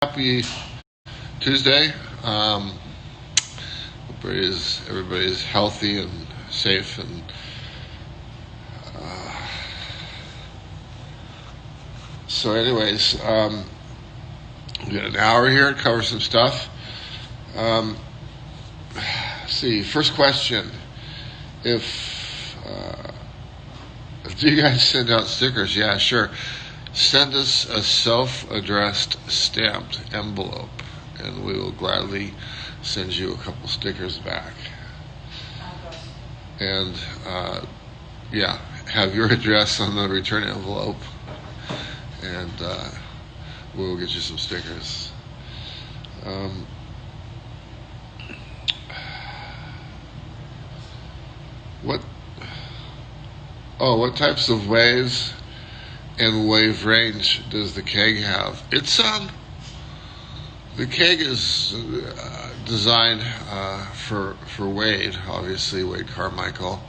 Happy Tuesday. Everybody's healthy and safe, and so anyways, we got an hour here to cover some stuff. Let's see, first question: do you guys send out stickers? Yeah, sure. Send us a self-addressed stamped envelope, and we will gladly send you a couple stickers back. And have your address on the return envelope, and we'll get you some stickers. What types of waves and wave range does the keg have? It's the keg is designed for Wade, obviously Wade Carmichael.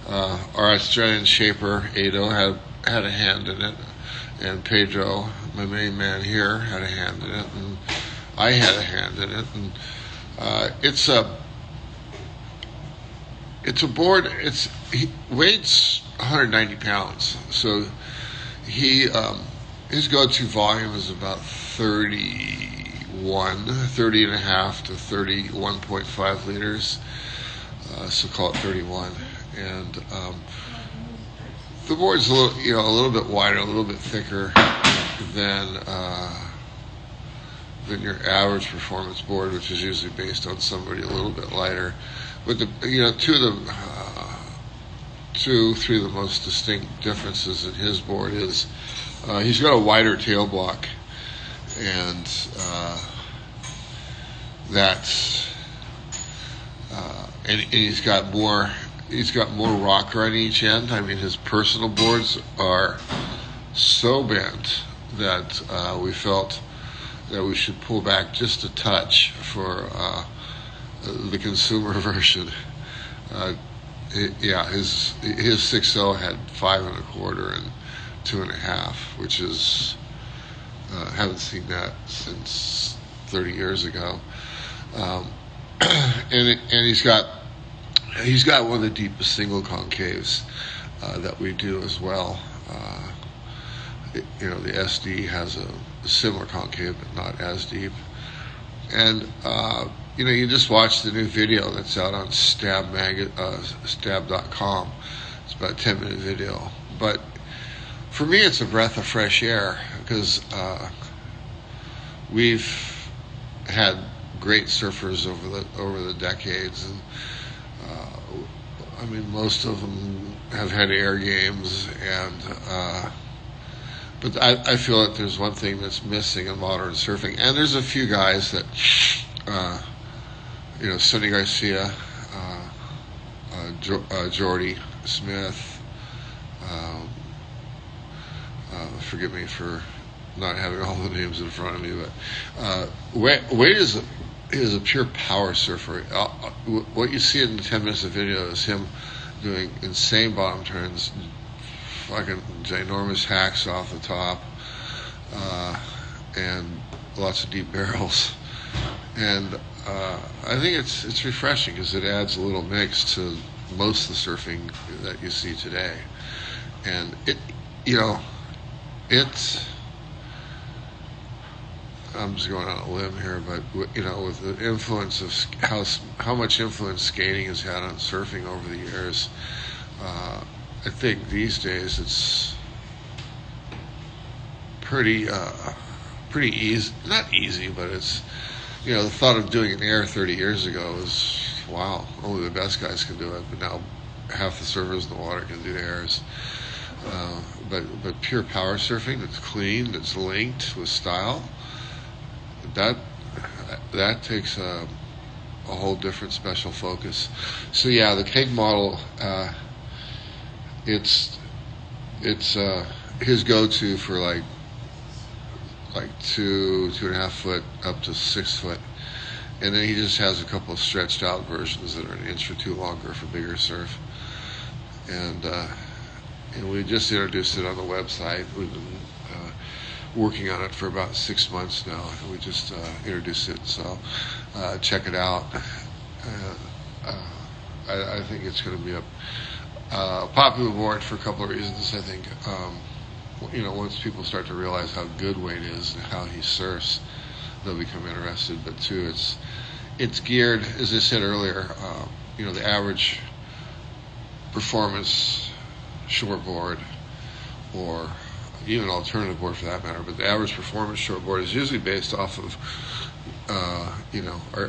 Our Australian shaper Ado had a hand in it, and Pedro, my main man here, had a hand in it, and I had a hand in it. And it's a board. Wade's 190 pounds, so his go-to volume is about 30 and a half to 31.5 liters, so call it 31. And the board's a little bit wider, a little bit thicker than your average performance board, which is usually based on somebody a little bit lighter. But three of the most distinct differences in his board is he's got a wider tail block, and and he's got more rocker on each end. I mean, his personal boards are so bent that we felt that we should pull back just a touch for the consumer version. His 6.0 had 5 1/4 and 2.5, which is haven't seen that since 30 years ago. And he's got one of the deepest single concaves that we do as well. The SD has a similar concave, but not as deep. And you just watch the new video that's out on stab.com. It's about a 10-minute video. But for me, it's a breath of fresh air, because we've had great surfers over the decades, and most of them have had air games, and but I feel that there's one thing that's missing in modern surfing, and there's a few guys that Sonny Garcia, Jordy Smith, forgive me for not having all the names in front of me, but Wade is a pure power surfer. What you see in 10 minutes of video is him doing insane bottom turns, fucking ginormous hacks off the top, and lots of deep barrels. And I think it's refreshing, because it adds a little mix to most of the surfing that you see today. And I'm just going on a limb here, but with the influence of how much influence skating has had on surfing over the years, I think these days it's pretty easy. Not easy, but it's the thought of doing an air 30 years ago was, wow, only the best guys can do it. But now half the surfers in the water can do airs. But pure power surfing that's clean, that's linked with style, that takes a whole different special focus. So yeah, the keg model, it's his go-to for like 2.5 foot up to 6 foot, and then he just has a couple of stretched out versions that are an inch or two longer for bigger surf. And we just introduced it on the website. working on it for about 6 months now. We just introduced it, so check it out. I think it's going to be a popular board for a couple of reasons. I think once people start to realize how good Wade is and how he surfs, they'll become interested. But two, it's geared, as I said earlier, the average performance shortboard, or even alternative board for that matter, but the average performance shortboard is usually based off of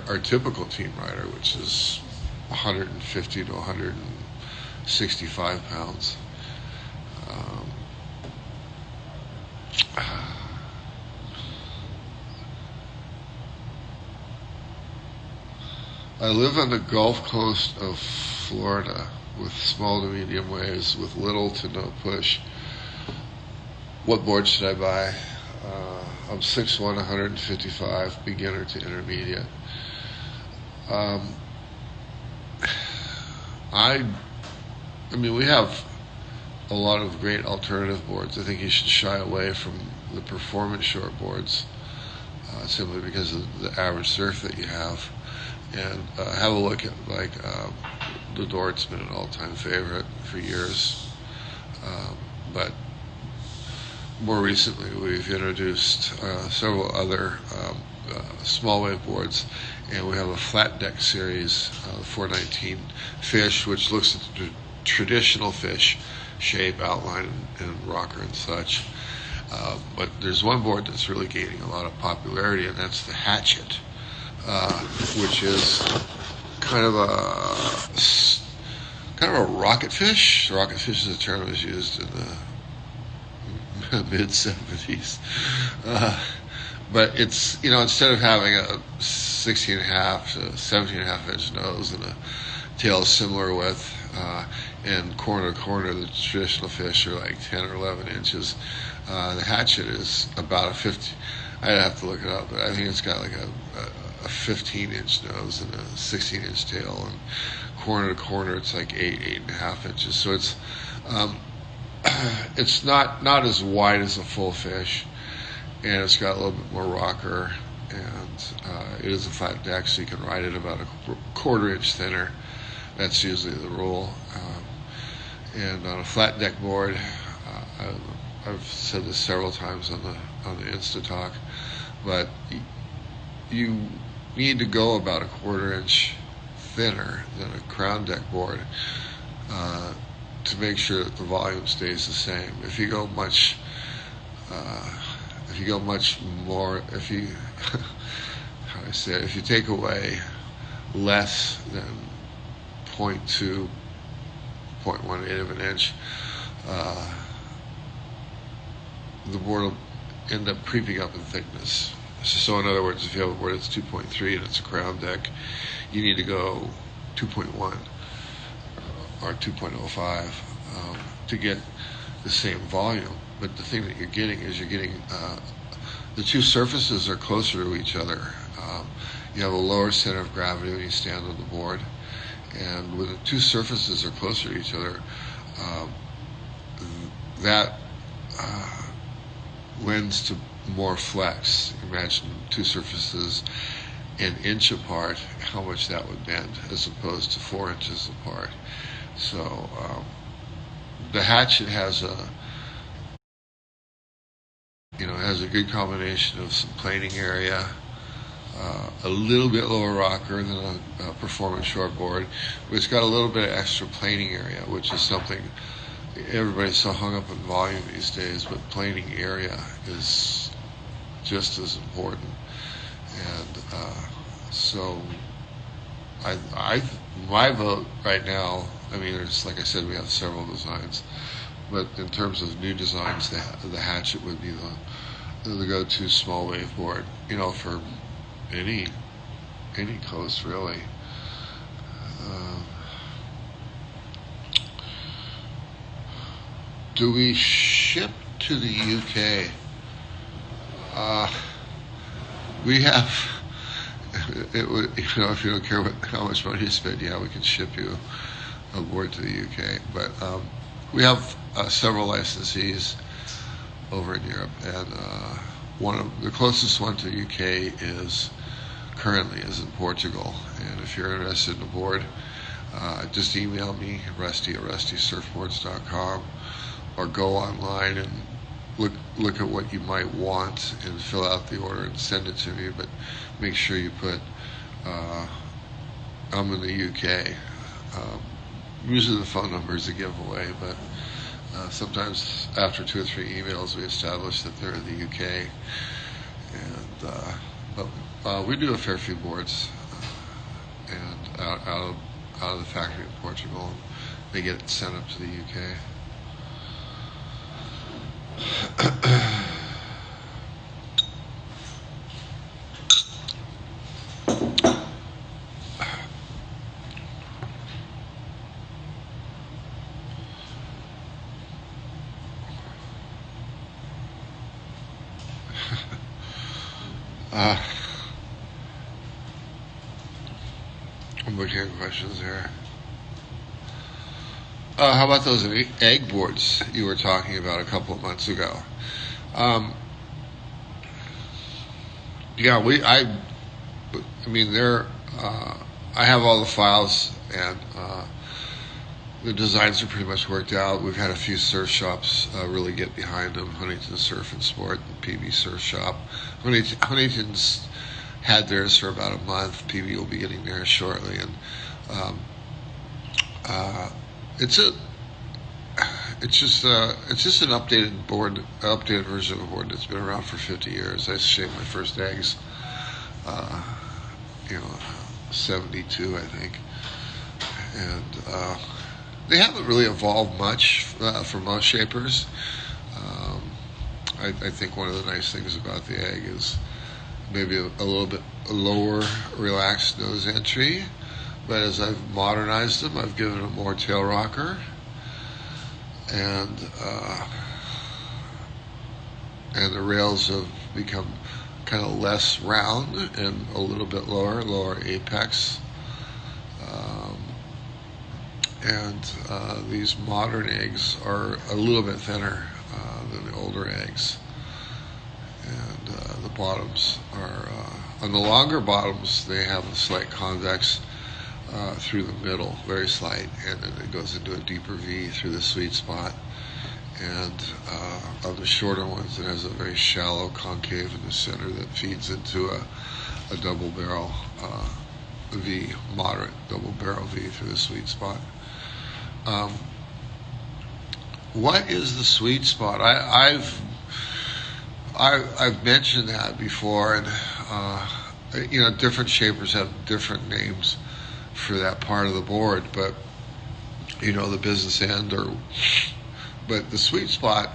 our typical team rider, which is 150 to 165 pounds. I live on the Gulf Coast of Florida with small to medium waves with little to no push. What board should I buy? I'm 6'1", 155, beginner to intermediate. We have a lot of great alternative boards. I think you should shy away from the performance short boards simply because of the average surf that you have. And have a look at the Dort's been an all-time favorite for years, but more recently we've introduced several other small wave boards, and we have a flat deck series, the 419 fish, which looks at the traditional fish shape, outline, and rocker and such. But there's one board that's really gaining a lot of popularity, and that's the Hatchet. Which is kind of a rocket fish. Rocket fish is a term that was used in the mid-70s. But it's, instead of having a 16.5 to 17.5 inch nose and a tail similar width, and corner to corner, the traditional fish are like 10 or 11 inches. The Hatchet is about a 50. I'd have to look it up, but I think it's got like a 15-inch nose and a 16-inch tail, and corner to corner it's like 8.5 inches. So it's not as wide as a full fish, and it's got a little bit more rocker, and it is a flat deck, so you can ride it about a quarter-inch thinner. That's usually the rule. And on a flat deck board, I've said this several times on the Insta Talk, but you need to go about a quarter-inch thinner than a crown deck board to make sure that the volume stays the same. If you go much more, if you if you take away less than 0.2, 0.18 of an inch, the board will end up creeping up in thickness. So in other words, if you have a board that's 2.3 and it's a crown deck, you need to go 2.1 or 2.05 to get the same volume. But the thing that you're getting is the two surfaces are closer to each other. You have a lower center of gravity when you stand on the board, and when the two surfaces are closer to each other, that lends to more flex. Imagine two surfaces an inch apart, how much that would bend, as opposed to 4 inches apart. So the Hatchet has a good combination of some planing area, a little bit lower rocker than a performance shortboard, but it's got a little bit of extra planing area, which is something everybody's so hung up on volume these days, but planing area is just as important. And so my vote right now, there's, like I said, we have several designs, but in terms of new designs, the Hatchet would be the go-to small wave board, for any coast really. Do we ship to the UK? We have. It would, if you don't care how much money you spend, we can ship you a board to the UK. But we have several licensees over in Europe, and one of the closest one to UK currently is in Portugal. And if you're interested in a board, just email me, rusty@rustysurfboards.com, or go online and look at what you might want and fill out the order and send it to me. But make sure you put I'm in the UK. Usually the phone number is a giveaway, but sometimes after 2 or 3 emails we establish that they're in the UK. And but we do a fair few boards and out of the factory in Portugal. They get sent up to the UK. I'm looking at questions here. How about those egg boards you were talking about a couple of months ago? Yeah, I mean, I have all the files, and the designs are pretty much worked out. We've had a few surf shops really get behind them. Huntington Surf and Sport, and PB Surf Shop. Huntington's had theirs for about a month. PB will be getting theirs shortly, and it's just an updated version of a board that's been around for 50 years. I shaved my first eggs, 72, I think, and they haven't really evolved much for most shapers. I think one of the nice things about the egg is maybe a little bit lower relaxed nose entry, but as I've modernized them, I've given them more tail rocker, and the rails have become kind of less round and a little bit lower apex. And these modern eggs are a little bit thinner than the older eggs. And the bottoms are, on the longer bottoms, they have a slight convex through the middle, very slight, and then it goes into a deeper V through the sweet spot. And on the shorter ones, it has a very shallow concave in the center that feeds into a double barrel V, moderate double barrel V through the sweet spot. What is the sweet spot? I've mentioned that before, and different shapers have different names for that part of the board, but the business end, but the sweet spot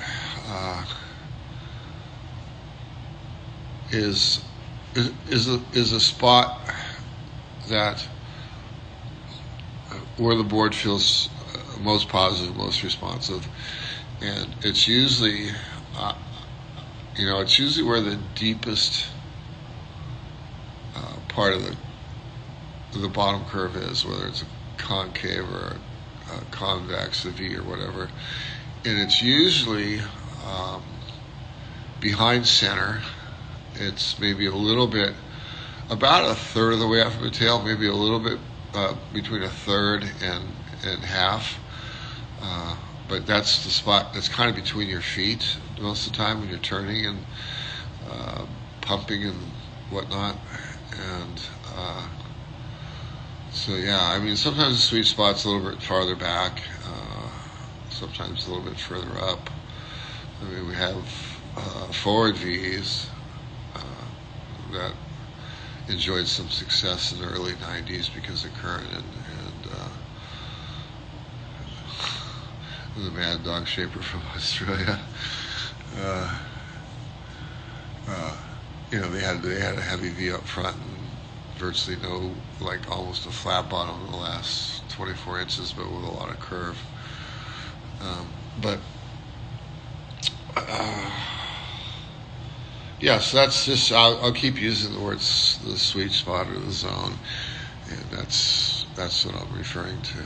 is a spot that where the board feels most positive, most responsive, and it's usually where the deepest part of the bottom curve is, whether it's a concave or a convex, a V or whatever, and it's usually behind center. It's maybe a little bit, about a third of the way up from the tail, maybe a little bit between a third and half. But that's the spot that's kind of between your feet most of the time when you're turning and pumping and whatnot. And so yeah, I mean, sometimes the sweet spot's a little bit farther back, sometimes a little bit further up. I mean, we have forward V's that enjoyed some success in the early 90s because of current and the Mad Dog Shaper from Australia. They had a heavy V up front and virtually no, like almost a flat bottom in the last 24 inches, but with a lot of curve. So that's just, I'll keep using the words the sweet spot or the zone, and that's what I'm referring to.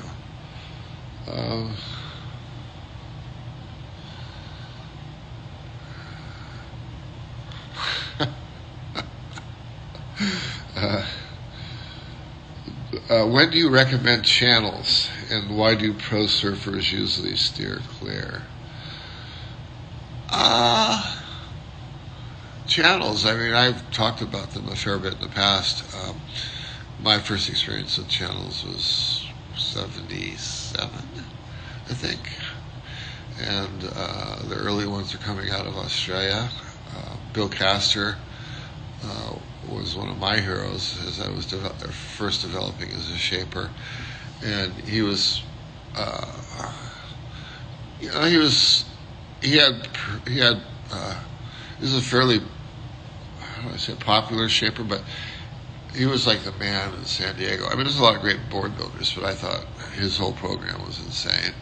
uh, when do you recommend channels, and why do pro surfers usually steer clear? Channels, I mean, I've talked about them a fair bit in the past. My first experience with channels was 77, I think. And the early ones are coming out of Australia. Bill Castor was one of my heroes as I was first developing as a shaper. And he was, he was, he was a fairly, how do I say, popular shaper, but he was like the man in San Diego. I mean, there's a lot of great board builders, but I thought his whole program was insane.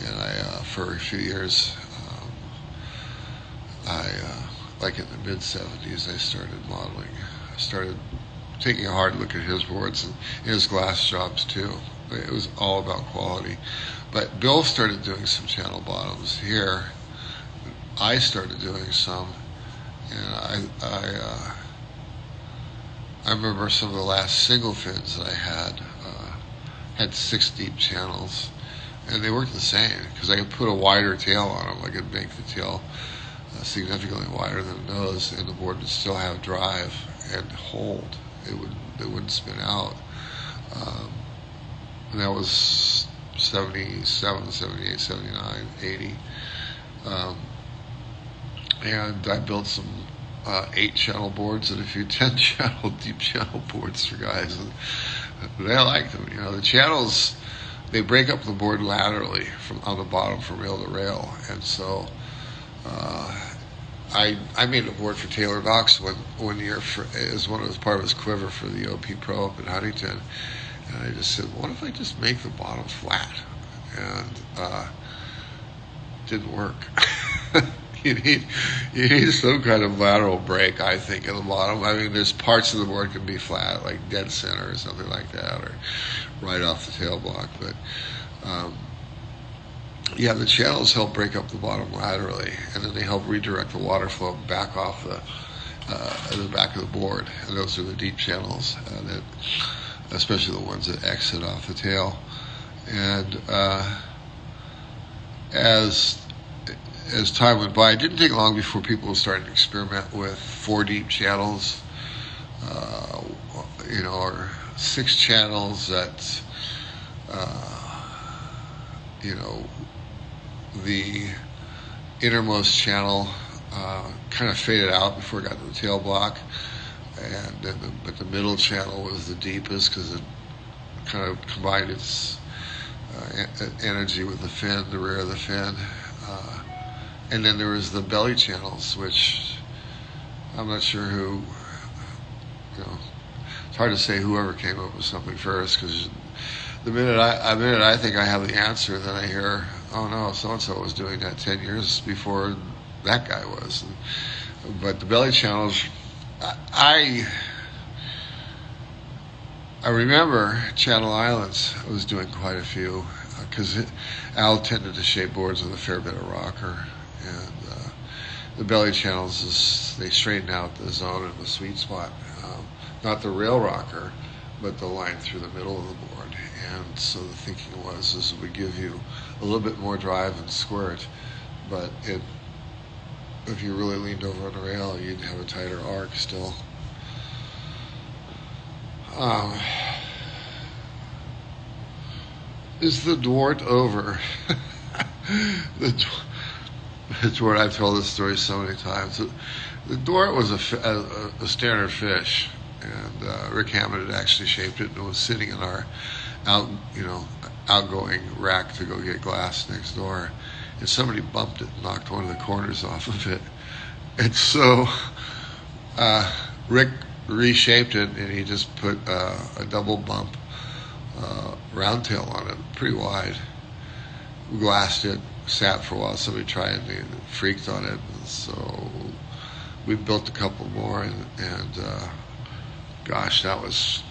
And for a few years, like in the mid-70s, I started modeling. I started taking a hard look at his boards and his glass jobs too. It was all about quality. But Bill started doing some channel bottoms here. I started doing some, and I remember some of the last single fins that I had 6 deep channels, and they worked the same because I could put a wider tail on them. I could make the tail significantly wider than the nose, and the board would still have drive and hold. It wouldn't spin out. And that was 77, 78, 79, 80. And I built some 8-channel boards and a few 10-channel deep channel boards for guys. And they liked them. You know, the channels, they break up the board laterally on the bottom from rail to rail. And so I made a board for Taylor Knox one year as part of his quiver for the OP Pro up in Huntington. And I just said, what if I just make the bottom flat? And didn't work. You need some kind of lateral break, I think, in the bottom. I mean, there's parts of the board can be flat, like dead center or something like that, or right off the tail block. But yeah, the channels help break up the bottom laterally, and then they help redirect the water flow back off the back of the board. And those are the deep channels, especially the ones that exit off the tail. And as time went by, it didn't take long before people started to experiment with 4 deep channels, or 6 channels that, the innermost channel kind of faded out before it got to the tail block, and then but the middle channel was the deepest because it kind of combined its energy with the fin, the rear of the fin. And then there was the belly channels, which I'm not sure who, it's hard to say whoever came up with something first, because the minute I think I have the answer, then I hear, oh no, so-and-so was doing that 10 years before that guy was. But the belly channels, I remember Channel Islands was doing quite a few, because Al tended to shape boards with a fair bit of rocker. And the belly channels, they straighten out the zone and the sweet spot. Not the rail rocker, but the line through the middle of the board. And so the thinking was this would give you a little bit more drive and squirt, but if you really leaned over on the rail, you'd have a tighter arc still. Is the Dwart over? The Dwart, I've told this story so many times. The Dwart was a standard fish, and Rick Hammond had actually shaped it, and it was sitting in our outgoing rack to go get glass next door, and somebody bumped it and knocked one of the corners off of it. And so Rick reshaped it, and he just put a double bump round tail on it, pretty wide. We glassed it, sat for a while. Somebody tried it, and freaked on it. And so we built a couple more, and gosh, that was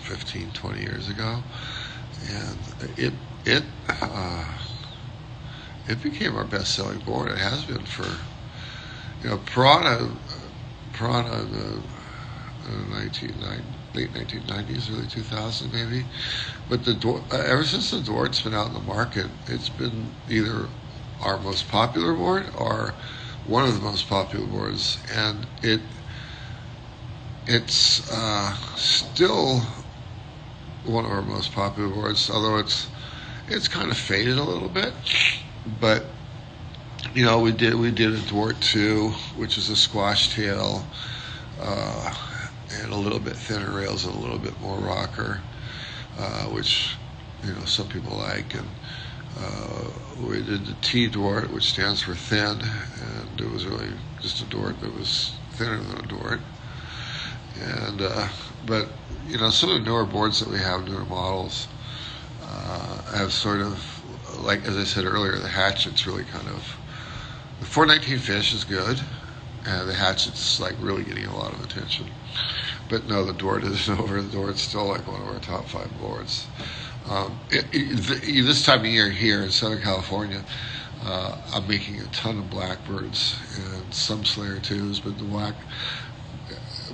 15, 20 years ago. And it became our best-selling board. It has been for, Piranha, late 1990s, early 2000s maybe. But ever since the Dort's been out in the market, it's been either our most popular board or one of the most popular boards, and it's still one of our most popular boards, although it's kind of faded a little bit. But we did a Dort 2, which is a squash tail, and a little bit thinner rails and a little bit more rocker, which some people like. And we did the T Dort, which stands for thin, and it was really just a Dort that was thinner than a Dort. And but some of the newer boards that we have, newer models, have sort of, like as I said earlier, the hatchet's really kind of, the 419 fish is good, and the hatchet's like really getting a lot of attention. But no, the Dort isn't over. The Dort's still like one of our top 5 boards. This time of year here in Southern California, I'm making a ton of blackbirds and some Slayer 2s, but the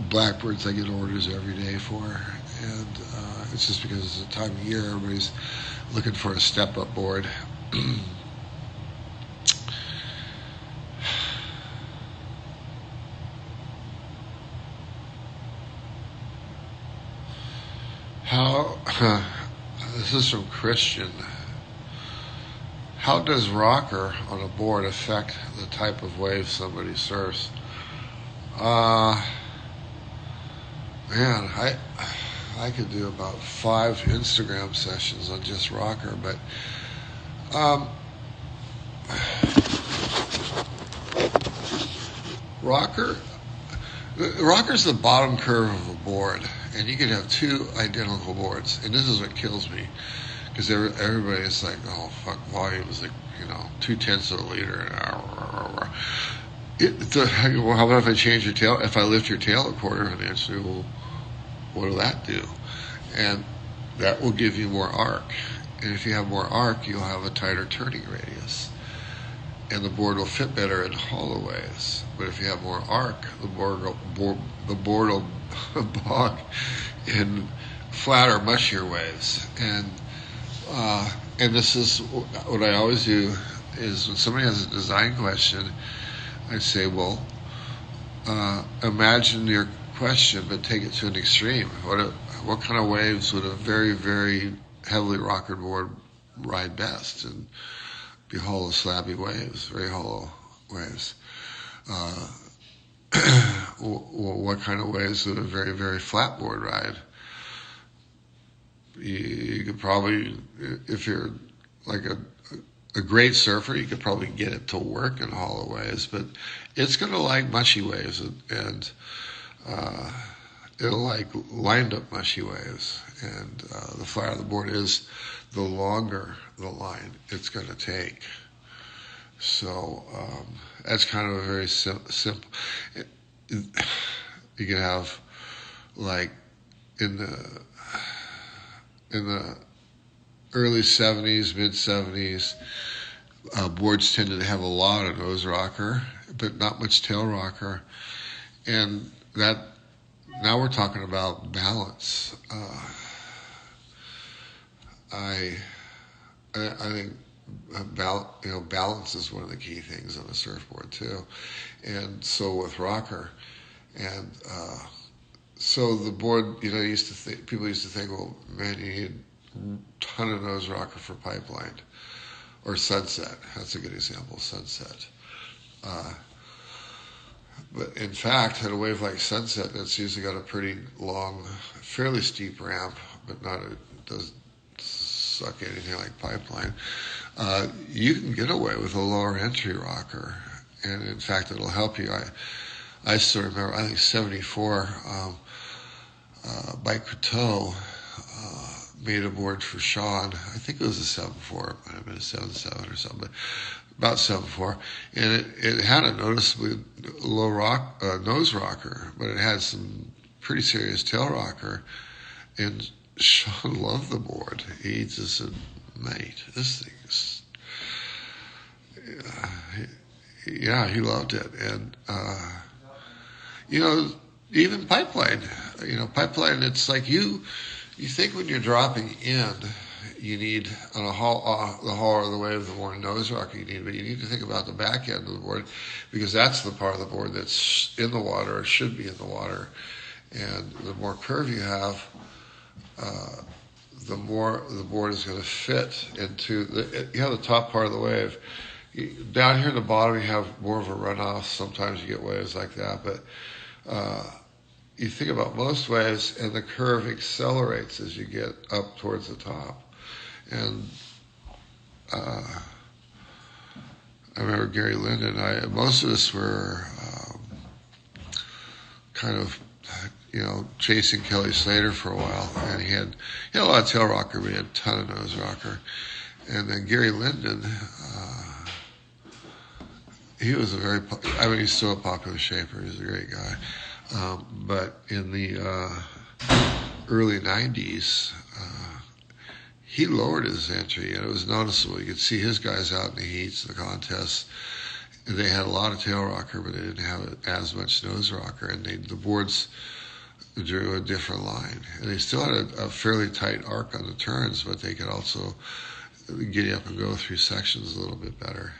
blackbirds I get orders every day for, and it's just because it's the time of year everybody's looking for a step-up board. This is from Christian. How does rocker on a board affect the type of wave somebody surfs? Man, I could do about 5 Instagram sessions on just rocker, but rocker's the bottom curve of a board, and you can have 2 identical boards, and this is what kills me, because everybody is like, oh fuck, volume is like 0.2 of a liter. Well, how about if I change your tail? If I lift your tail a 1/4 of an inch, well, what will that do? And that will give you more arc. And if you have more arc, you'll have a tighter turning radius, and the board will fit better in hollow waves. But if you have more arc, the board will bog in flatter, mushier waves. And this is what I always do is when somebody has a design question, I say, well, imagine your question, but take it to an extreme. What kind of waves would a very, very heavily rockered board ride best? And be hollow, slabby waves, very hollow waves. What kind of waves would a very, very flat board ride? You could probably, if you're like a great surfer, you could probably get it to work in hollow waves, but it's going to like mushy waves, and it'll like lined up mushy waves. And the flatter the board is, the longer the line it's going to take. So that's kind of a very simple. You can have, like, in the early 70s, mid 70s, boards tended to have a lot of nose rocker, but not much tail rocker, and that now we're talking about balance. I think balance is one of the key things on a surfboard too, and so with rocker, and so the board, people used to think, well, man, you need a ton of nose rocker for pipeline or sunset. That's a good example, sunset. But in fact, at a wave like sunset, that's usually got a pretty long, fairly steep ramp, but it doesn't suck anything like pipeline. You can get away with a lower entry rocker, and in fact, it'll help you. I still remember, I think 74, Bike Couteau made a board for Sean. I think it was a 7.4, it might have been a 7.7 or something, but about 7.4, and it had a noticeably low nose rocker, but it had some pretty serious tail rocker, and Sean loved the board. He just said, mate, this thing's, he loved it. And, even pipeline. Pipeline. It's like you think when you're dropping in, you need on the hull or the wave, the more nose rocker you need, but you need to think about the back end of the board because that's the part of the board that's in the water or should be in the water. And the more curve you have, the more the board is going to fit into the top part of the wave. Down here in the bottom, you have more of a runoff. Sometimes you get waves like that, but you think about most waves, and the curve accelerates as you get up towards the top. And I remember Gary Linden. Most of us were kind of, chasing Kelly Slater for a while, and he had a lot of tail rocker, but he had a ton of nose rocker. And then Gary Linden, he was he's still a popular shaper. He's a great guy. But in the early 90s, he lowered his entry, and it was noticeable. You could see his guys out in the heats, the contests. They had a lot of tail rocker, but they didn't have as much nose rocker, and the boards drew a different line. And they still had a fairly tight arc on the turns, but they could also get you up and go through sections a little bit better.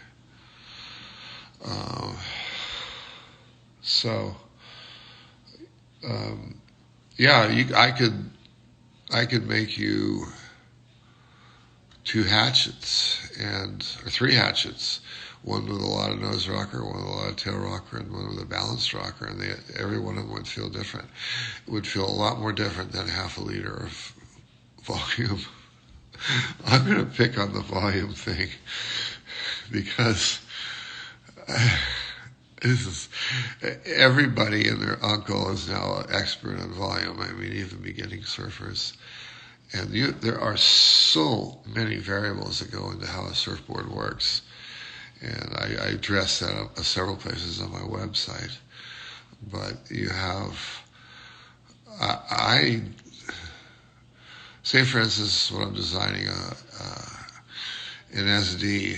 I could make you 2 hatchets or 3 hatchets, one with a lot of nose rocker, one with a lot of tail rocker, and one with a balanced rocker, and every one of them would feel different. It would feel a lot more different than half a liter of volume. I'm going to pick on the thing because everybody and their uncle is now an expert on volume. I mean, even beginning surfers. And there are so many variables that go into how a surfboard works. And I address that several places on my website. But you have, I say, for instance, when I'm designing an SD,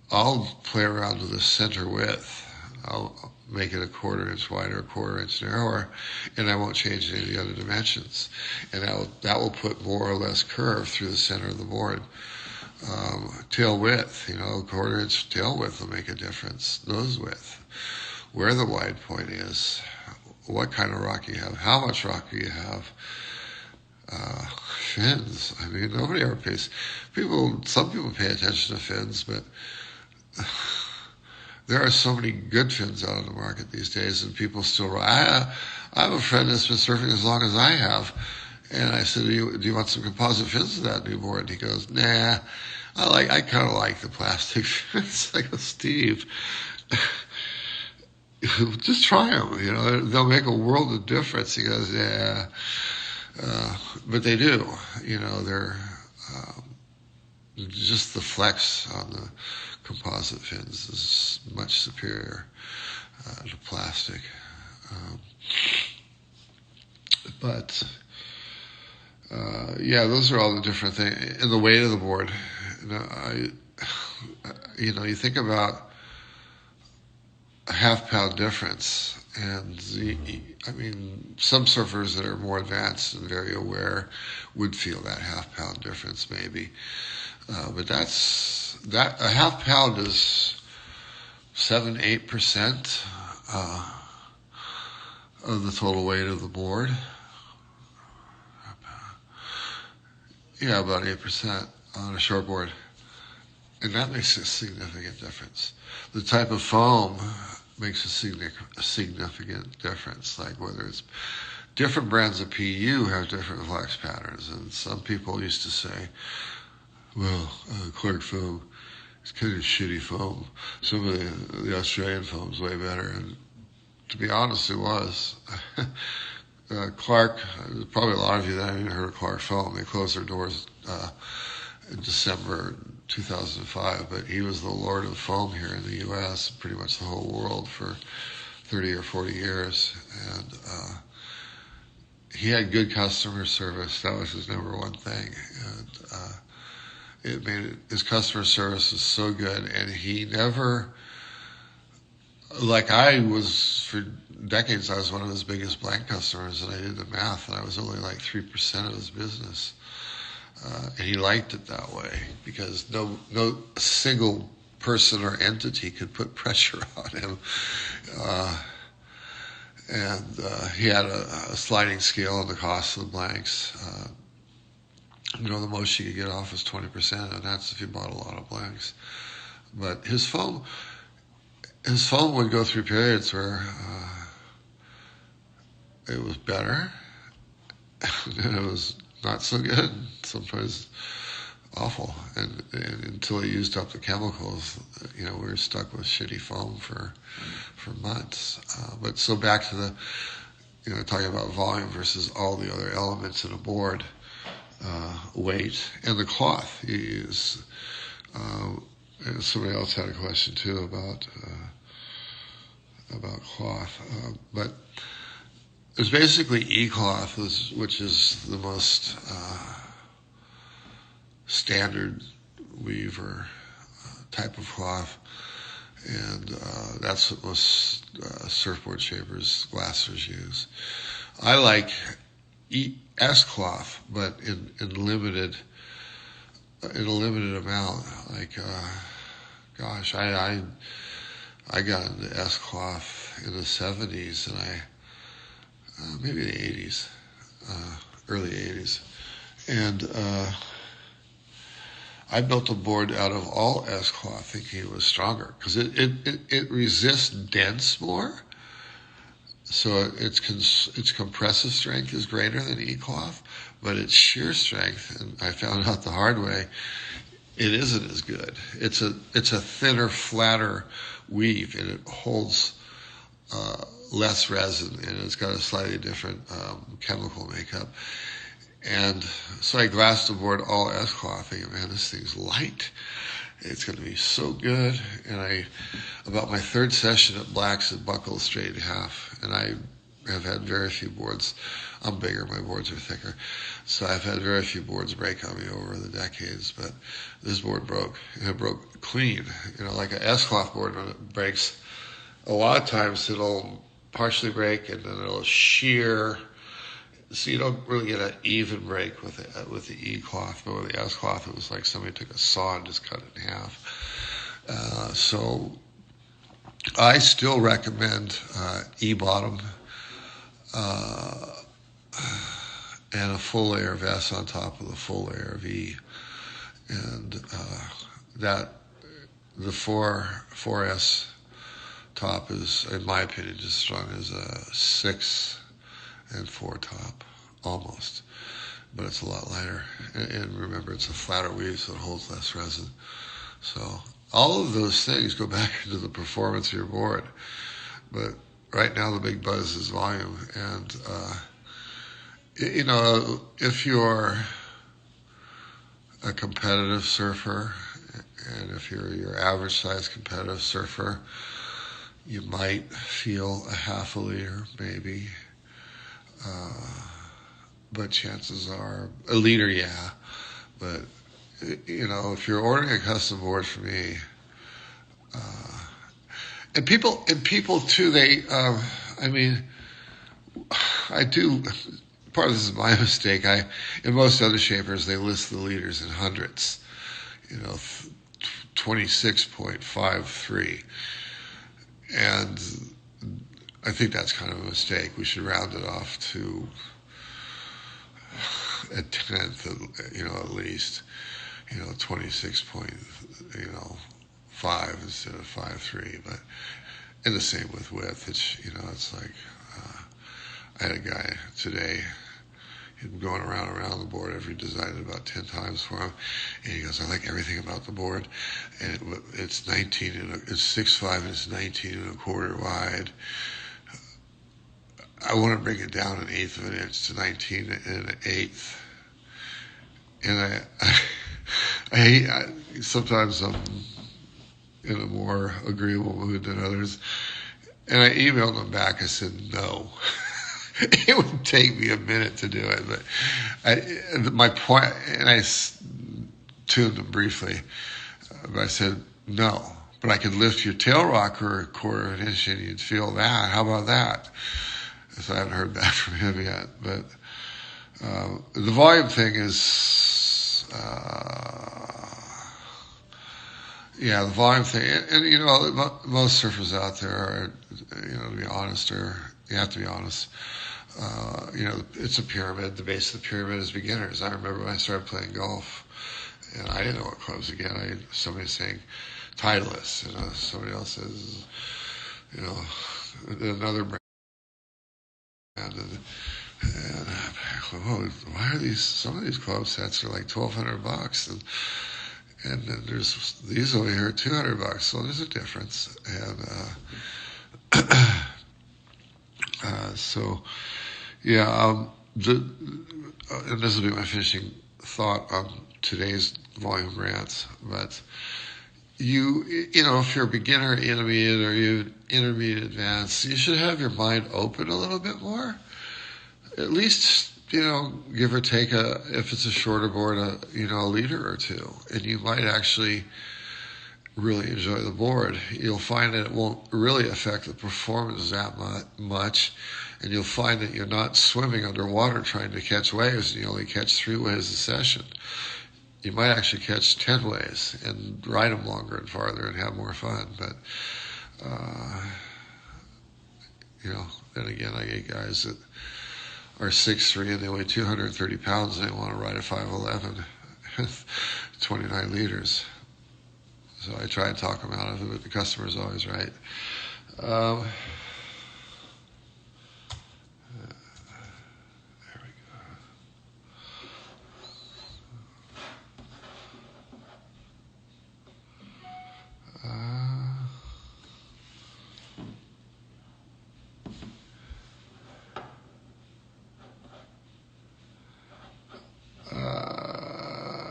I'll play around with the center width. I'll make it a 1/4 inch wider, a 1/4 inch narrower, and I won't change any of the other dimensions. And that will put more or less curve through the center of the board. Tail width, 1/4 inch tail width will make a difference. Nose width, where the wide point is, what kind of rock you have, how much rock you have. Fins. I mean, nobody ever pays. Some people pay attention to fins, but there are so many good fins out on the market these days, and people still. I have a friend that's been surfing as long as I have, and I said, "Do you want some composite fins to that new board?" And he goes, "Nah, I kind of like the plastic fins." I go, "Steve, just try them. They'll make a world of difference." He goes, "Yeah." But they do, they're just the flex on the composite fins is much superior to plastic. Those are all the different things. And the weight of the board, you think about a half-pound difference. And some surfers that are more advanced and very aware would feel that half-pound difference maybe. But a half-pound is 7-8% of the total weight of the board. Yeah, about 8% on a shortboard. And that makes a significant difference. The type of foam makes a significant difference, like whether it's different brands of PU have different flex patterns, and some people used to say, well, Clark foam is kind of shitty foam. Some of the Australian foam's way better, and to be honest, it was. Clark, there's probably a lot of you that haven't even heard of Clark foam. They closed their doors in December 2005, but he was the lord of foam here in the U.S., pretty much the whole world for 30 or 40 years. And he had good customer service. That was his number one thing. And his customer service was so good, and he never like I was for decades, I was one of his biggest blank customers, and I did the math, and I was only like 3% of his business. And he liked it that way because no single person or entity could put pressure on him. And he had a sliding scale on the cost of the blanks. The most you could get off was 20%, and that's if you bought a lot of blanks. But his foam would go through periods where it was better, and it was not so good. Sometimes awful, and until he used up the chemicals, we were stuck with shitty foam for months. But so back to the, talking about volume versus all the other elements in a board, weight, and the cloth you use. And somebody else had a question too about cloth, but there's basically e-cloth, which is the most standard weave or type of cloth, and that's what most surfboard shapers, glassers use. I like S cloth, but in a limited amount. Like, gosh, I got into S cloth in the 70s, and maybe the 80s, early 80s, and I built a board out of all S cloth, thinking it was stronger because it resists dents more. So its compressive strength is greater than E-cloth, but its shear strength, and I found out the hard way, it isn't as good. It's a thinner, flatter weave, and it holds less resin, and it's got a slightly different chemical makeup. And so I glassed the board all S-cloth, thinking, man, this thing's light. It's going to be so good. And about my third session at Black's, it buckled straight in half. And I have had very few boards. I'm bigger, my boards are thicker. So I've had very few boards break on me over the decades. But this board broke, and it broke clean. Like an S-cloth board, when it breaks, a lot of times it'll partially break, and then it'll shear. So you don't really get an even break with the E-cloth, but with the S-cloth, it was like somebody took a saw and just cut it in half. So I still recommend E-bottom and a full layer of S on top of the full layer of E, and that the 4S top is, in my opinion, just as strong as a 6 and 4 top, almost, but it's a lot lighter. And remember, it's a flatter weave, so it holds less resin. So all of those things go back into the performance of your board. But right now, the big buzz is volume. And if you're a competitive surfer, and if you're your average size competitive surfer, you might feel a half a liter, maybe. But chances are a liter, yeah. But if you're ordering a custom board from me, and people too, they, I do. Part of this is my mistake. In most other shapers, they list the liters in hundreds. 26.53, and I think that's kind of a mistake. We should round it off to a tenth, at least, 26.5 instead of 5.3. But, and the same with width. It's like, I had a guy today, he'd been going around the board. Every designed it about 10 times for him, and he goes, I like everything about the board, and it's 19, it's 6.5, and it's 19 and a quarter wide. I want to bring it down 1/8 of an inch to 19 and 1/8. And I sometimes I'm in a more agreeable mood than others. And I emailed them back. I said, no. It would take me a minute to do it. But my point, and I tuned them briefly, but I said, no, but I could lift your tail rocker a quarter of an inch and you'd feel that. How about that? So I haven't heard that from him yet. But the volume thing is, yeah, the volume thing. And you know, most surfers out there are, you know, to be honest, or you have to be honest, you know, it's a pyramid. The base of the pyramid is beginners. I remember when I started playing golf, and I didn't know what clubs to get. Somebody saying Titleist, you know, somebody else says, you know, another brand, and oh, why are some of these club sets are like $1,200, and then there's these over here $200. So there's a difference, and so yeah, and this will be my finishing thought on today's volume rants, but you know, if you're a beginner, intermediate, or you intermediate advanced, you should have your mind open a little bit more. At least, you know, give or take if it's a shorter board, you know, a liter or two, and you might actually really enjoy the board. You'll find that it won't really affect the performance that much, and you'll find that you're not swimming underwater trying to catch waves, and you only catch 3 waves a session. You might actually catch 10 waves and ride them longer and farther and have more fun. But, you know, then again, I get guys that are 6'3" and they weigh 230 pounds and they want to ride a 5'11", 29 liters. So I try and talk them out of it, but the customer's always right. There we go.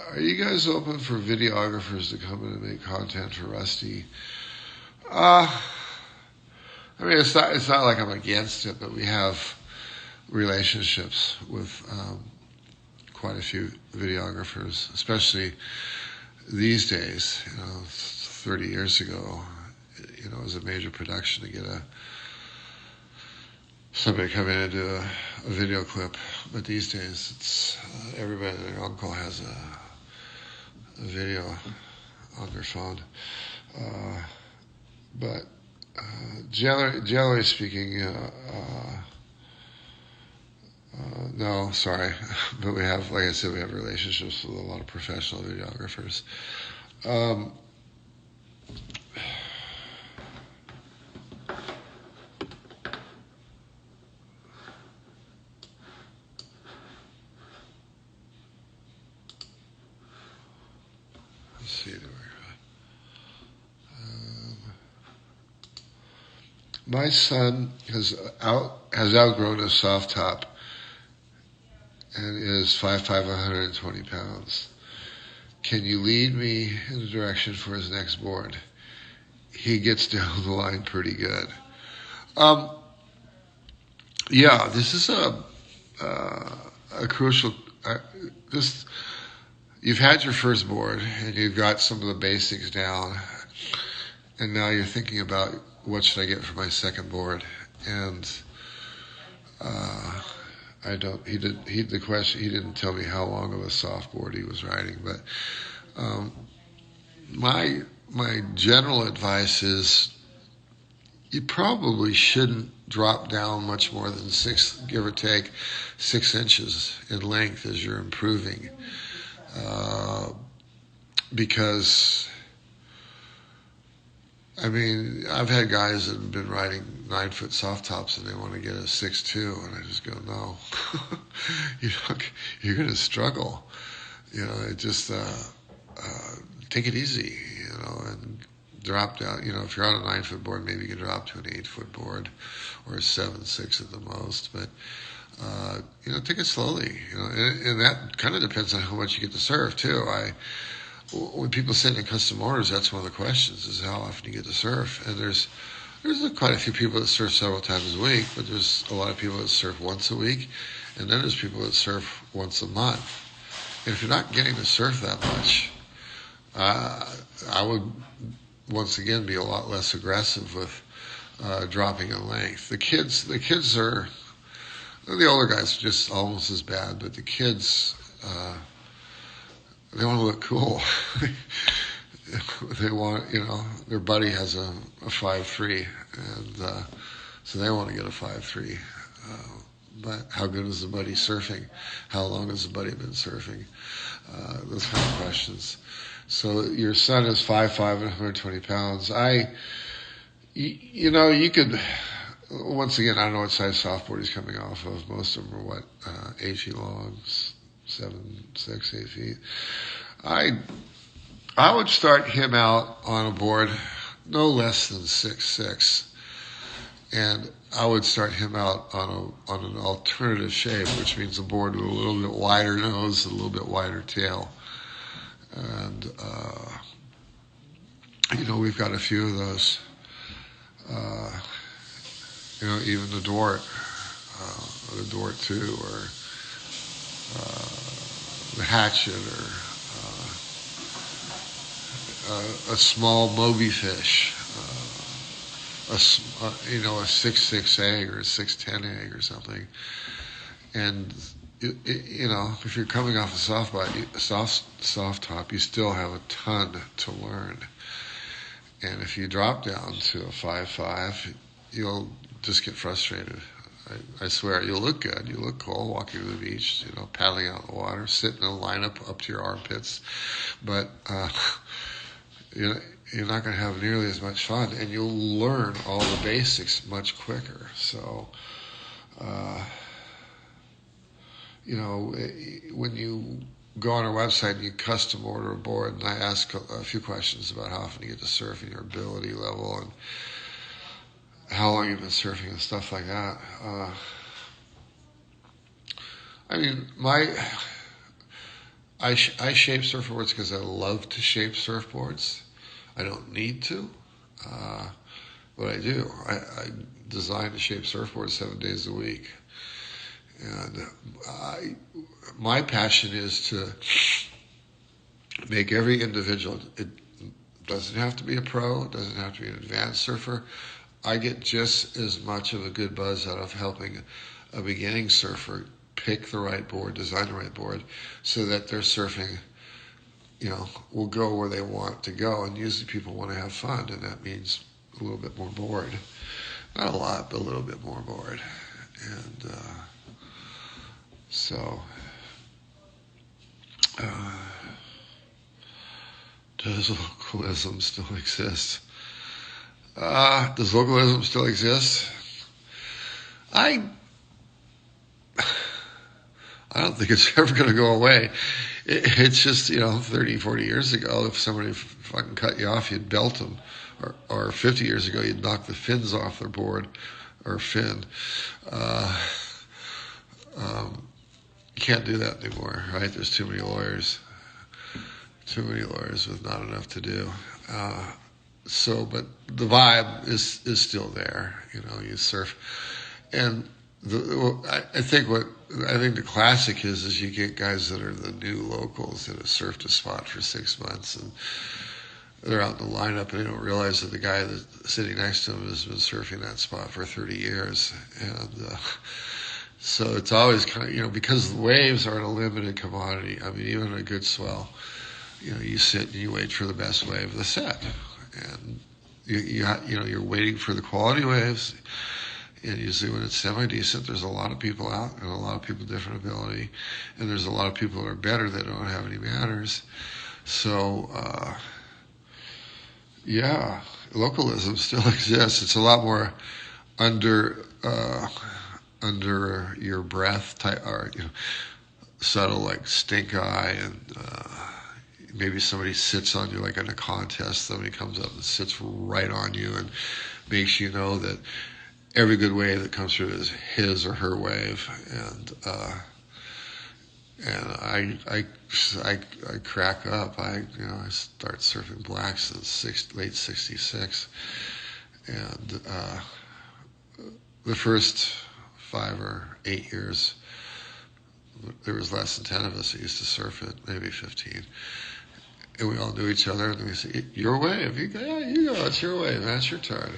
Are you guys open for videographers to come in and make content for Rusty? I mean, it's not like I'm against it, but we have relationships with quite a few videographers, especially these days. You know, 30 years ago, you know, it was a major production to get somebody come in and do a video clip. But these days, it's everybody and their uncle has a video on their phone. But generally speaking, no, sorry. But we have, like I said, we have relationships with a lot of professional videographers. Let's see. My son has outgrown his soft top and is 5'5", 120 pounds. Can you lead me in the direction for his next board? He gets down the line pretty good. Yeah, this is a crucial. You've had your first board and you've got some of the basics down, and now you're thinking about what should I get for my second board, and he didn't tell me how long of a soft board he was riding, but my general advice is you probably shouldn't drop down much more than give or take 6 inches in length as you're improving, because I mean, I've had guys that have been riding 9-foot soft tops and they want to get a 6'2", and I just go, no, you're going to struggle. You know, just take it easy, you know, and drop down. You know, if you're on a 9-foot board, maybe you can drop to an 8-foot board or a 7.6 at the most. But you know, take it slowly. You know, and that kind of depends on how much you get to surf too. When people send in custom orders, that's one of the questions: is how often you get to surf. And there's quite a few people that surf several times a week, but there's a lot of people that surf once a week, and then there's people that surf once a month. And if you're not getting to surf that much, I would once again, be a lot less aggressive with dropping in length. The kids are, the older guys are just almost as bad, but the kids, they want to look cool. They want, their buddy has a 5.3, and so they want to get a 5.3. But how good is the buddy surfing? How long has the buddy been surfing? Those kind of questions. So your son is 5'5" and 120 pounds. You could, once again, I don't know what size softboard he's coming off of. Most of them are 8 feet long, 7, 6, 8 feet. I would start him out on a board no less than 6'6", and I would start him out on an alternative shape, which means a board with a little bit wider nose, a little bit wider tail, and we've got a few of those. Even the Dort 2, or the Hatchet, or a small Moby fish, a 6.6 egg or a 6.10 egg or something. And if you're coming off a soft top, you still have a ton to learn. And if you drop down to a 5.5, you'll just get frustrated. I swear, you'll look good. You look cool walking to the beach, paddling out in the water, sitting in a lineup up to your armpits. But you're not going to have nearly as much fun, and you'll learn all the basics much quicker. So, when you go on our website and you custom order a board, and I ask a few questions about how often you get to surf and your ability level and how long you've been surfing and stuff like that. I shape surfboards because I love to shape surfboards. I don't need to, but I do. I design to shape surfboards 7 days a week. And my passion is to make every individual, it doesn't have to be a pro, it doesn't have to be an advanced surfer. I get just as much of a good buzz out of helping a beginning surfer pick the right board, design the right board, so that their surfing, will go where they want to go. And usually people want to have fun, and that means a little bit more board. Not a lot, but a little bit more board. And does localism still exist? Does localism still exist? I don't think it's ever going to go away. It's just, 30, 40 years ago, if somebody fucking cut you off, you'd belt them. Or 50 years ago, you'd knock the fins off their board, or fin. You can't do that anymore, right? There's too many lawyers. Too many lawyers with not enough to do. But the vibe is still there. You surf, and I think the classic is you get guys that are the new locals that have surfed a spot for 6 months, and they're out in the lineup, and they don't realize that the guy that's sitting next to them has been surfing that spot for 30 years, and so it's always kind of because the waves aren't a limited commodity. I mean, even a good swell, you sit and you wait for the best wave of the set. And you're waiting for the quality waves, and usually when it's semi-decent, there's a lot of people out, and a lot of people with different ability, and there's a lot of people that are better that don't have any manners. So, localism still exists. It's a lot more under your breath type, or subtle, like stink eye, and maybe somebody sits on you, like in a contest, somebody comes up and sits right on you and makes you know that every good wave that comes through is his or her wave. And I crack up. I start surfing blacks in late '66, and the first 5 or 8 years, there was less than 10 of us that used to surf it, maybe 15. and we all knew each other, and we say, "Your wave, you go, yeah, you go, it's your wave, man, it's your turn."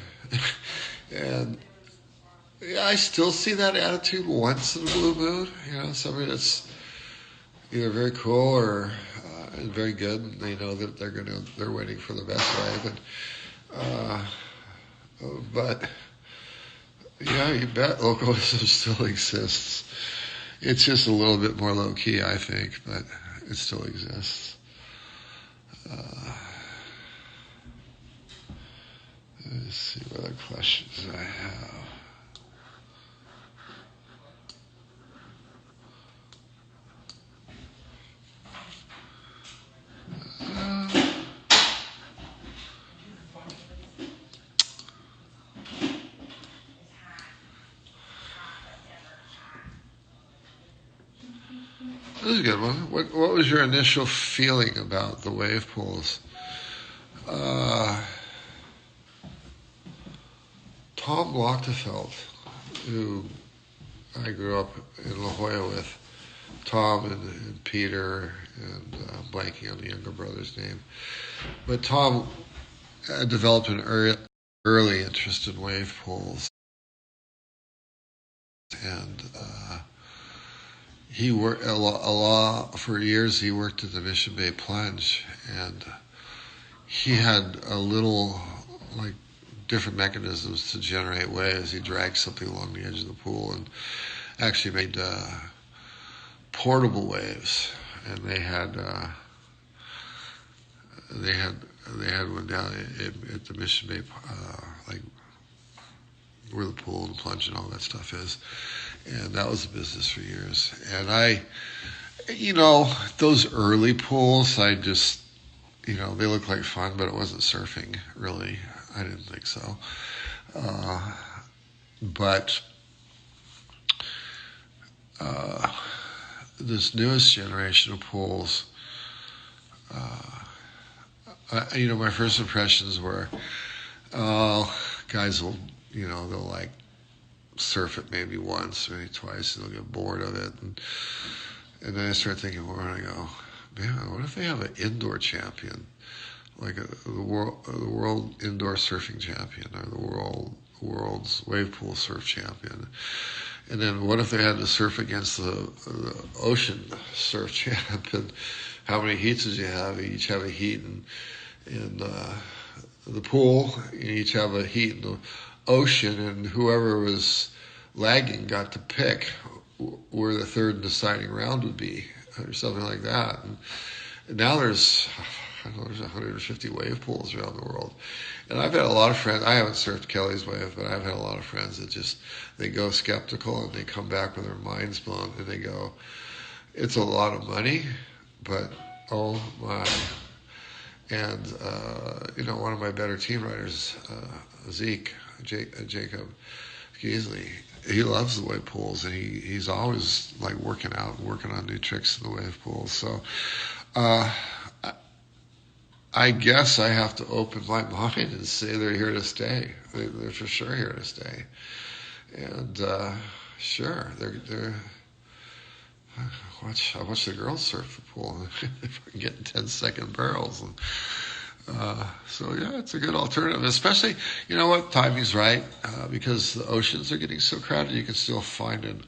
And yeah, I still see that attitude once in a blue moon. Somebody that's either very cool or very good, and they know that they're waiting for the best wave. And but yeah, you bet localism still exists. It's just a little bit more low key, I think, but it still exists. Let's see what other questions I have. This is a good one. What was your initial feeling about the wave pools? Tom Lochtefeld, who I grew up in La Jolla with, Tom and Peter, and blanking on the younger brother's name. But Tom developed an early interest in wave pools, and he worked a lot for years. He worked at the Mission Bay Plunge, and he had a little different mechanisms to generate waves. He dragged something along the edge of the pool and actually made portable waves. And they had one down at the Mission Bay, where the pool and the plunge and all that stuff is. And that was a business for years. And those early pools, I just, they looked like fun, but it wasn't surfing, really. I didn't think so. But this newest generation of pools, my first impressions were, guys will, they'll surf it maybe once, maybe twice, and they'll get bored of it. And then I start thinking more, and I go, man, what if they have an indoor champion? Like the world indoor surfing champion, or the world's wave pool surf champion. And then what if they had to surf against the ocean surf champion? How many heats did you have? You each have a heat in the pool. You each have a heat in the ocean, and whoever was lagging got to pick where the third and deciding round would be, or something like that. And now there's 150 wave pools around the world. And I've had a lot of friends, I haven't surfed Kelly's wave, but I've had a lot of friends that they go skeptical, and they come back with their minds blown, and they go, it's a lot of money, but oh my. And, one of my better team writers, Jacob Geasley, he loves the wave pools, and he's always working on new tricks in the wave pools. So, I guess I have to open my mind and say they're here to stay. They're for sure here to stay. And sure, they're. I watch the girls surf the pool. If I can get 10-second barrels. So yeah, it's a good alternative. Especially, timing's right, because the oceans are getting so crowded. You can still find an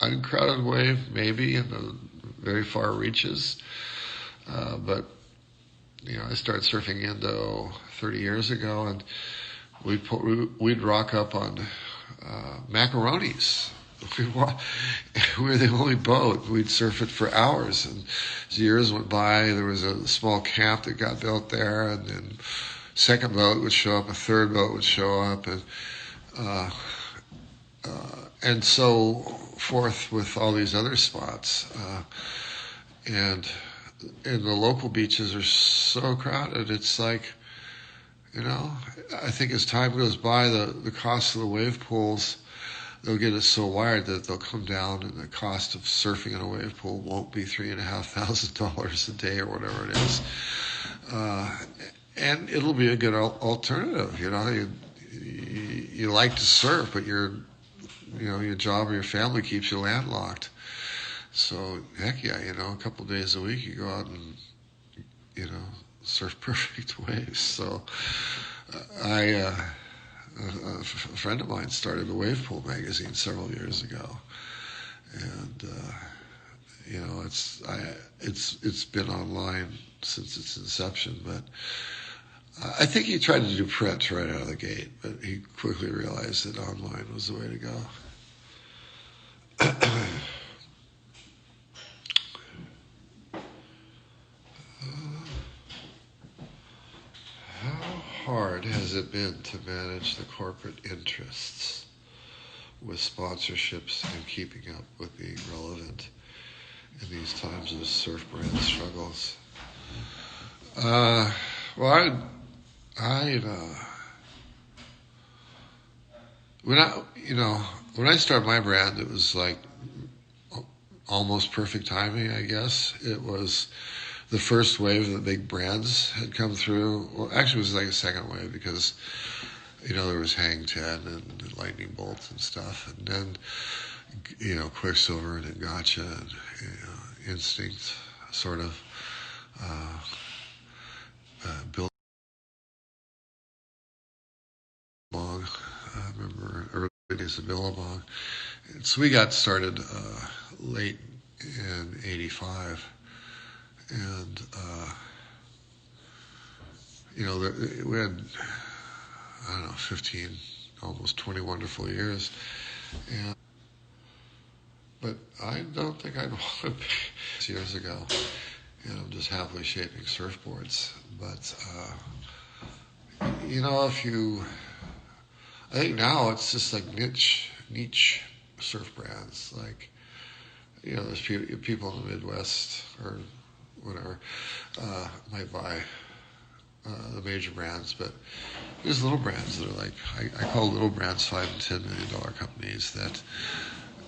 uncrowded wave, maybe in the very far reaches, but. I started surfing Indo 30 years ago, and we'd rock up on macaronis. We were the only boat. We'd surf it for hours, and as years went by, there was a small camp that got built there, and then second boat would show up, a third boat would show up, and so forth with all these other spots, and the local beaches are so crowded. It's I think as time goes by, the cost of the wave pools, they'll get it so wired that they'll come down, and the cost of surfing in a wave pool won't be $3,500 a day or whatever it is. And it'll be a good alternative. You like to surf, but your job or your family keeps you landlocked. So heck yeah, a couple of days a week you go out and surf perfect waves. So a friend of mine started a wave pool magazine several years ago, and it's been online since its inception. But I think he tried to do print right out of the gate, but he quickly realized that online was the way to go. How hard has it been to manage the corporate interests with sponsorships and keeping up with being relevant in these times of surf brand struggles? Well, when I started my brand, it was like almost perfect timing, I guess. It was the first wave of the big brands had come through. Well, actually, it was like a second wave because, there was Hang 10 and Lightning Bolt and stuff. And then, Quicksilver and Gotcha and, Instinct sort of built along. I remember early days of Billabong. And so we got started late in '85. And, we had, 15, almost 20 wonderful years. But I don't think I'd want to be years ago. I'm just happily shaping surfboards. But, I think now it's just like niche surf brands. Like, there's people in the Midwest or whatever might buy the major brands, but there's little brands that are like, I call little brands $5 and $10 million companies that,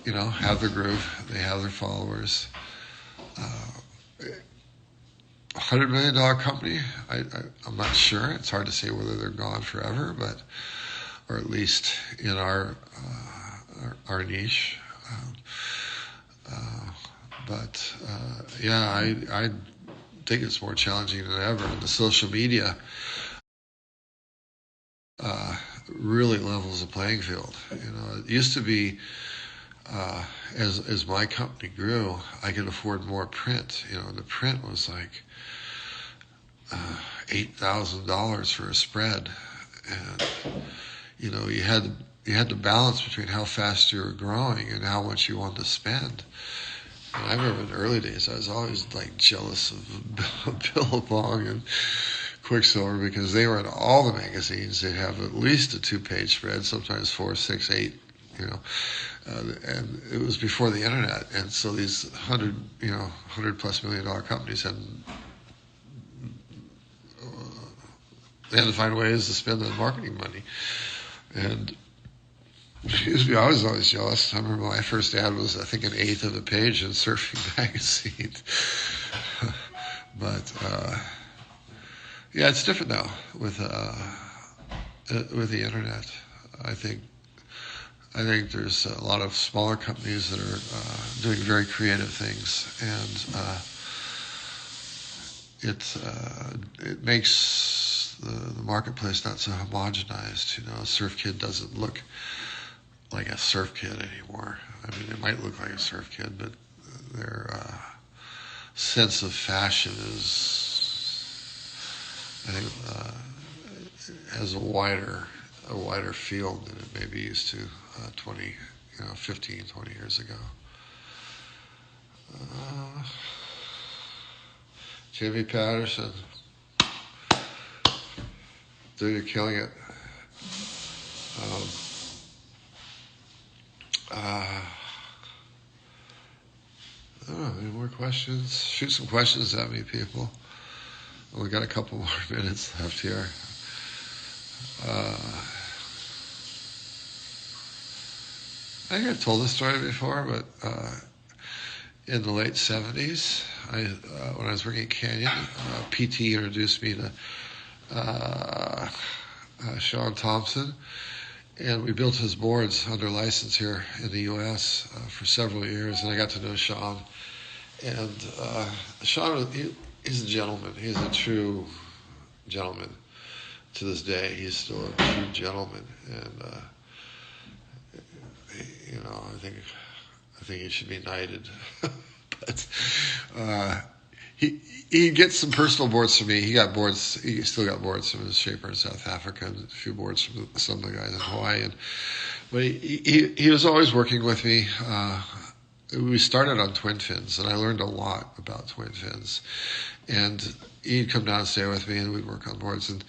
have their groove, they have their followers. $100 million company, I'm not sure. It's hard to say whether they're gone forever, or at least in our niche. I think it's more challenging than ever. And the social media really levels the playing field. It used to be, as my company grew, I could afford more print. The print was like $8,000 for a spread, and you had to balance between how fast you were growing and how much you wanted to spend. And I remember in the early days, I was always like jealous of Billabong and Quicksilver because they were in all the magazines. They'd have at least a 2-page spread, sometimes 4, 6, 8. And it was before the internet, and so these $100+ million companies had to find ways to spend the marketing money. And I was always jealous. I remember my first ad was, I think, 1/8 of a page in Surfing Magazine. But it's different now with the internet. I think there's a lot of smaller companies that are doing very creative things, and it makes the marketplace not so homogenized. A surf kid doesn't look like a surf kid anymore. I mean, it might look like a surf kid, but their sense of fashion has a wider field than it maybe used to 15, 20 years ago. Jimmy Patterson, dude, you're killing it. Any more questions? Shoot some questions at me, people. We got a couple more minutes left here. I think I've told this story before, but in the late 70s, when I was working at Canyon, PT introduced me to Sean Thompson, and we built his boards under license here in the U.S. For several years, and I got to know Sean. And Sean, he's a gentleman. He's a true gentleman. To this day, he's still a true gentleman, and I think he should be knighted. But he gets some personal boards from me. He got boards. He still got boards from his shaper in South Africa, and a few boards from some of the guys in Hawaii. But he was always working with me. We started on twin fins, and I learned a lot about twin fins. And he'd come down and stay with me, and we'd work on boards. And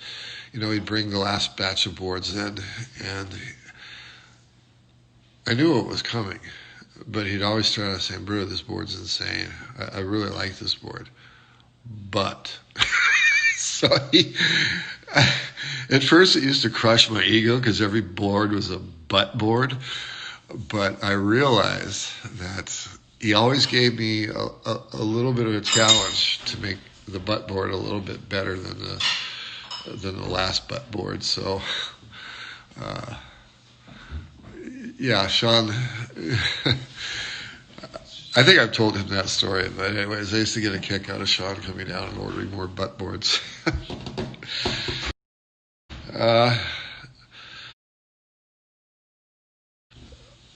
he'd bring the last batch of boards in, and I knew what was coming. But he'd always start out saying, "Brew, this board's insane. I really like this board, but." So at first it used to crush my ego because every board was a butt board. But I realized that he always gave me a little bit of a challenge to make the butt board a little bit better than the last butt board. So, yeah, Sean. I think I've told him that story, but anyways, I used to get a kick out of Sean coming down and ordering more butt boards.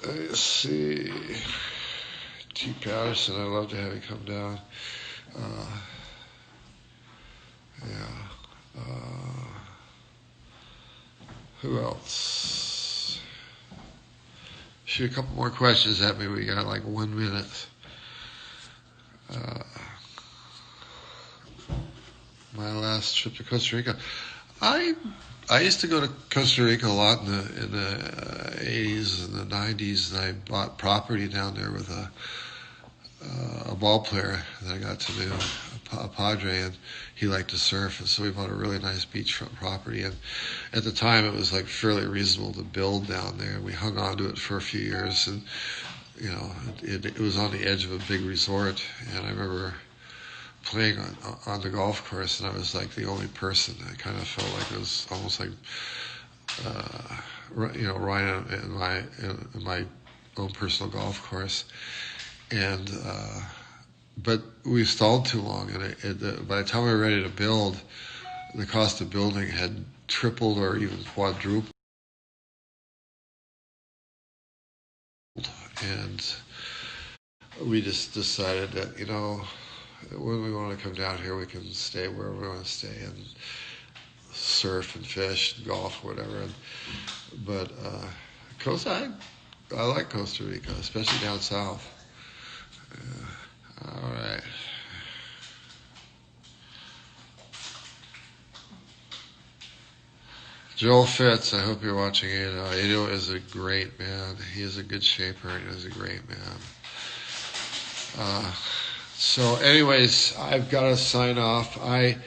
Let's see. T. Patterson, I'd love to have you come down. Yeah. Who else? Shoot a couple more questions at me. We got like 1 minute. My last trip to Costa Rica. I used to go to Costa Rica a lot in the 80s and the 90s, and I bought property down there with a ball player that I got to know, a Padre, and he liked to surf, and so we bought a really nice beachfront property. And at the time, it was like fairly reasonable to build down there. We hung on to it for a few years, and it was on the edge of a big resort. And I remember playing on the golf course, and I was like the only person. I kind of felt like it was almost like Ryan in my own personal golf course. And but we stalled too long, and by the time we were ready to build, the cost of building had tripled or even quadrupled. And we just decided that, when we want to come down here, we can stay wherever we want to stay and surf and fish, and golf, whatever. But I like Costa Rica, especially down south. All right. Joel Fitz, I hope you're watching Ado. Ado is a great man. He is a good shaper, and he is a great man. So anyways, I've got to sign off. I've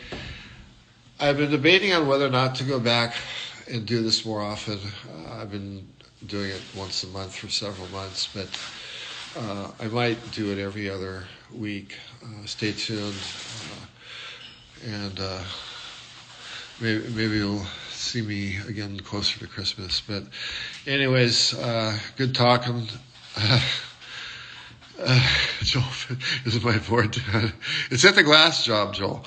been debating on whether or not to go back and do this more often. I've been doing it once a month for several months, but I might do it every other week. Stay tuned, and maybe you'll see me again closer to Christmas. But anyways, good talking. Joel, this is my board. It's at the glass job, Joel.